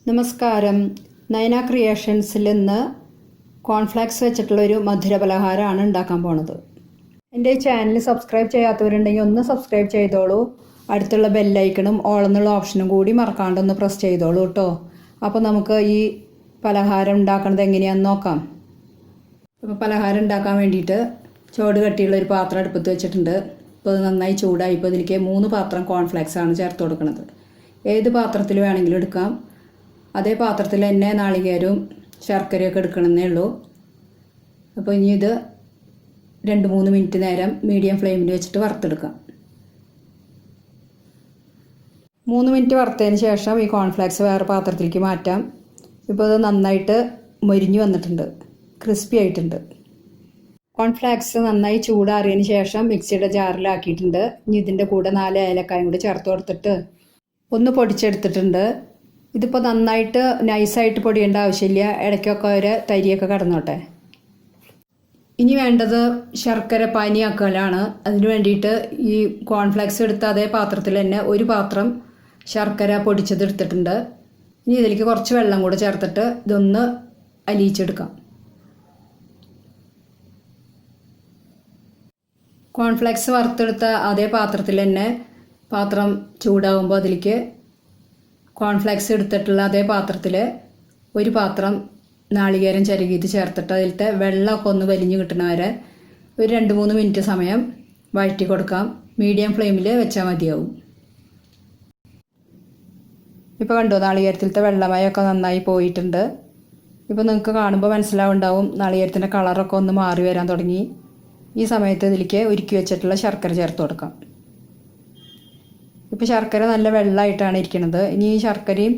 നമസ്കാരം. നയന ക്രിയേഷൻസിൽ നിന്ന് കോൺഫ്ലാക്സ് വെച്ചിട്ടുള്ളൊരു മധുര പലഹാരമാണ് ഉണ്ടാക്കാൻ പോണത്. എൻ്റെ ഈ ചാനൽ സബ്സ്ക്രൈബ് ചെയ്യാത്തവരുണ്ടെങ്കിൽ ഒന്ന് സബ്സ്ക്രൈബ് ചെയ്തോളൂ. അടുത്തുള്ള ബെല്ലൈക്കണും ഓളെന്നുള്ള ഓപ്ഷനും കൂടി മറക്കാണ്ടൊന്ന് പ്രസ് ചെയ്തോളൂ കേട്ടോ. അപ്പോൾ നമുക്ക് ഈ പലഹാരം ഉണ്ടാക്കണത് എങ്ങനെയാണെന്ന് നോക്കാം. അപ്പോൾ പലഹാരം ഉണ്ടാക്കാൻ വേണ്ടിയിട്ട് ചോട് കട്ടിയുള്ളൊരു പാത്രം അടുപ്പത്ത് വെച്ചിട്ടുണ്ട്. ഇപ്പോൾ അത് നന്നായി ചൂടായി. ഇപ്പോൾ ഇതിലേക്ക് 3 പാത്രം കോൺഫ്ലാക്സ് ആണ് ചേർത്ത് കൊടുക്കുന്നത്. ഏത് പാത്രത്തിൽ വേണമെങ്കിലും എടുക്കാം. അതേ പാത്രത്തിൽ തന്നെ നാളികേരവും ശർക്കരയൊക്കെ എടുക്കണമെന്നേ ഉള്ളൂ. അപ്പോൾ ഇനി ഇത് 2-3 മിനിറ്റ് നേരം മീഡിയം ഫ്ലെയിമിൽ വെച്ചിട്ട് വറുത്തെടുക്കാം. 3 മിനിറ്റ് വറുത്തതിന് ശേഷം ഈ കോൺഫ്ലാക്സ് വേറെ പാത്രത്തിലേക്ക് മാറ്റാം. ഇപ്പോൾ ഇത് നന്നായിട്ട് മൊരിഞ്ഞ് വന്നിട്ടുണ്ട്, ക്രിസ്പി ആയിട്ടുണ്ട്. കോൺഫ്ലാക്സ് നന്നായി ചൂടാറിയതിന് ശേഷം മിക്സിയുടെ ജാറിലാക്കിയിട്ടുണ്ട്. ഇനി ഇതിൻ്റെ കൂടെ 4 ഏലക്കായും കൂടി ചേർത്ത് കൊടുത്തിട്ട് ഒന്ന് പൊടിച്ചെടുത്തിട്ടുണ്ട്. ഇതിപ്പോൾ നന്നായിട്ട് നൈസായിട്ട് പൊടിയേണ്ട ആവശ്യമില്ല, ഇടയ്ക്കൊക്കെ ഒരു തരിയൊക്കെ കടന്നോട്ടെ. ഇനി വേണ്ടത് ശർക്കര പാനിയാക്കലാണ്. അതിന് വേണ്ടിയിട്ട് ഈ കോൺഫ്ലെക്സ് എടുത്ത അതേ പാത്രത്തിൽ തന്നെ 1 പാത്രം ശർക്കര പൊടിച്ചത് എടുത്തിട്ടുണ്ട്. ഇനി ഇതിലേക്ക് കുറച്ച് വെള്ളം കൂടെ ചേർത്തിട്ട് ഇതൊന്ന് അലിയിച്ചെടുക്കാം. കോൺഫ്ലെക്സ് വറുത്തെടുത്ത അതേ പാത്രത്തിൽ തന്നെ പാത്രം ചൂടാകുമ്പോൾ അതിലേക്ക് കോൺഫ്ലെക്സ് എടുത്തിട്ടുള്ള അതേ പാത്രത്തിൽ 1 പാത്രം നാളികേരം ചിരകിയിട്ട് ചേർത്തിട്ട് അതിലത്തെ വെള്ളമൊക്കെ ഒന്ന് വലിഞ്ഞ് കിട്ടുന്ന വരെ ഒരു 2-3 മിനിറ്റ് സമയം വഴറ്റി കൊടുക്കാം. മീഡിയം ഫ്ലെയിമിൽ വെച്ചാൽ മതിയാവും. ഇപ്പോൾ കണ്ടോ, നാളികേരത്തിലത്തെ വെള്ളമയമൊക്കെ നന്നായി പോയിട്ടുണ്ട്. ഇപ്പോൾ നിങ്ങൾക്ക് കാണുമ്പോൾ മനസ്സിലാവുണ്ടാവും നാളികേരത്തിൻ്റെ കളറൊക്കെ ഒന്ന് മാറി വരാൻ തുടങ്ങി. ഈ സമയത്ത് ഇതിലേക്ക് ഉരുക്കി വെച്ചിട്ടുള്ള ശർക്കര ചേർത്ത് കൊടുക്കാം. ഇപ്പോൾ ശർക്കര നല്ല വെള്ളമായിട്ടാണ് ഇരിക്കുന്നത്. ഇനി ഈ ശർക്കരയും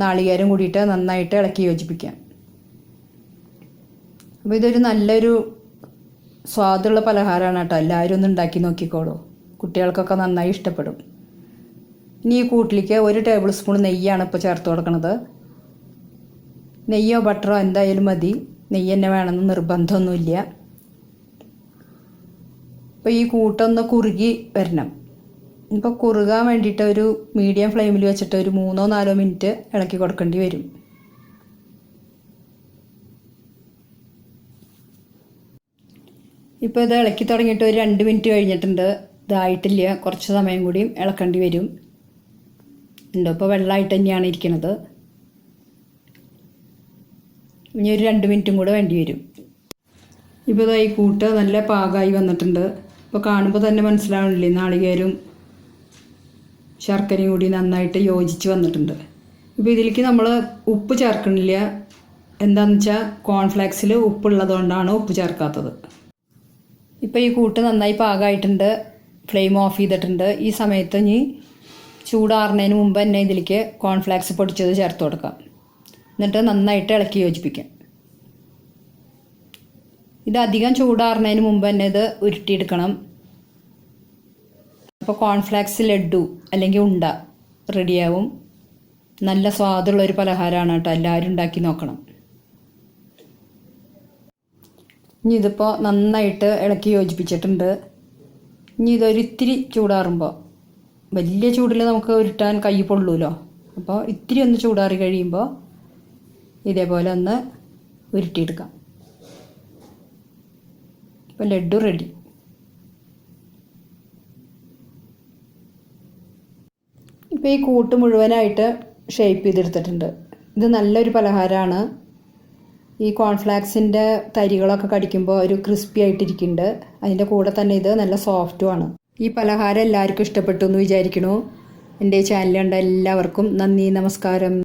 നാളികേരം കൂടിയിട്ട് നന്നായിട്ട് ഇളക്കി യോജിപ്പിക്കാം. അപ്പോൾ ഇതൊരു നല്ലൊരു സ്വാദുള്ള പലഹാരമാണ് കേട്ടോ. എല്ലാവരും ഒന്ന് ഉണ്ടാക്കി നോക്കിക്കോളൂ, കുട്ടികൾക്കൊക്കെ നന്നായി ഇഷ്ടപ്പെടും. ഇനി ഈ കൂട്ടിലേക്ക് 1 ടേബിൾ സ്പൂൺ നെയ്യാണ് ഇപ്പോൾ ചേർത്ത് കൊടുക്കുന്നത്. നെയ്യോ ബട്ടറോ എന്തായാലും മതി, നെയ്യ് തന്നെ വേണമെന്ന് നിർബന്ധമൊന്നുമില്ല. അപ്പോൾ ഈ കൂട്ടൊന്ന് കുറുകി വരണം. ഇപ്പോൾ കുറുകാൻ വേണ്ടിയിട്ട് ഒരു മീഡിയം ഫ്ലെയിമിൽ വെച്ചിട്ട് ഒരു 3-4 മിനിറ്റ് ഇളക്കി കൊടുക്കേണ്ടി വരും. ഇപ്പോൾ ഇത് ഇളക്കി തുടങ്ങിയിട്ട് ഒരു 2 മിനിറ്റ് കഴിഞ്ഞിട്ടുണ്ട്. ഇതായിട്ടില്ല, കുറച്ച് സമയം കൂടിയും ഇളക്കേണ്ടി വരും. ഉണ്ടോ, ഇപ്പോൾ വെള്ളമായിട്ട് തന്നെയാണ് ഇരിക്കുന്നത്. ഇനി ഒരു 2 മിനിറ്റും കൂടെ വേണ്ടി വരും. ഇപ്പോൾ ഇതായി കൂട്ട് നല്ല പാകമായി വന്നിട്ടുണ്ട്. ഇപ്പോൾ കാണുമ്പോൾ തന്നെ മനസ്സിലാവണില്ലേ, നാളികേരും ശർക്കരയും കൂടി നന്നായിട്ട് യോജിച്ച് വന്നിട്ടുണ്ട്. ഇപ്പോൾ ഇതിലേക്ക് നമ്മൾ ഉപ്പ് ചേർക്കണില്ല. എന്താണെന്ന് വെച്ചാൽ കോൺഫ്ലെക്സിൽ ഉപ്പുള്ളതുകൊണ്ടാണ് ഉപ്പ് ചേർക്കാത്തത്. ഇപ്പോൾ ഈ കൂട്ട് നന്നായി പാകമായിട്ടുണ്ട്. ഫ്ലെയിം ഓഫ് ചെയ്തിട്ടുണ്ട്. ഈ സമയത്ത് ഇനി ചൂടാറുന്നതിന് മുമ്പ് തന്നെ ഇതിലേക്ക് കോൺഫ്ലെക്സ് പൊടിച്ചത് ചേർത്ത് കൊടുക്കാം. എന്നിട്ട് നന്നായിട്ട് ഇളക്കി യോജിപ്പിക്കാം. ഇത് അധികം ചൂടാറുന്നതിന് മുമ്പ് തന്നെ ഇത് ഉരുട്ടിയെടുക്കണം. അപ്പോൾ കോൺഫ്ലെക്സ് ലഡു അല്ലെങ്കിൽ ഉണ്ട റെഡിയാവും. നല്ല സ്വാദുള്ളൊരു പലഹാരമാണ് കേട്ടോ. എല്ലാവരും ഉണ്ടാക്കി നോക്കണം. ഇനി ഇതിപ്പോൾ നന്നായിട്ട് ഇളക്കി യോജിപ്പിച്ചിട്ടുണ്ട്. ഇനി ഇതൊരിത്തിരി ചൂടാറുമ്പോൾ, വലിയ ചൂടിൽ നമുക്ക് ഉരുട്ടാൻ കൈ പൊള്ളൂലോ, അപ്പോൾ ഇത്തിരി ഒന്ന് ചൂടാറി കഴിയുമ്പോൾ ഇതേപോലെ ഒന്ന് ഉരുട്ടിയെടുക്കാം. ഇപ്പോൾ ലഡു റെഡി. ഇപ്പോൾ ഈ കൂട്ട് മുഴുവനായിട്ട് ഷേപ്പ് ചെയ്തെടുത്തിട്ടുണ്ട്. ഇത് നല്ലൊരു പലഹാരമാണ്. ഈ കോൺഫ്ലാക്സിൻ്റെ തരികളൊക്കെ കടിക്കുമ്പോൾ ഒരു ക്രിസ്പി ആയിട്ടിരിക്കുന്നുണ്ട്. അതിൻ്റെ കൂടെ തന്നെ ഇത് നല്ല സോഫ്റ്റുമാണ്. ഈ പലഹാരം എല്ലാവർക്കും ഇഷ്ടപ്പെട്ടു എന്ന് വിചാരിക്കുന്നു. എൻ്റെ ഈ ചാനൽ കണ്ട എല്ലാവർക്കും നന്ദി, നമസ്കാരം.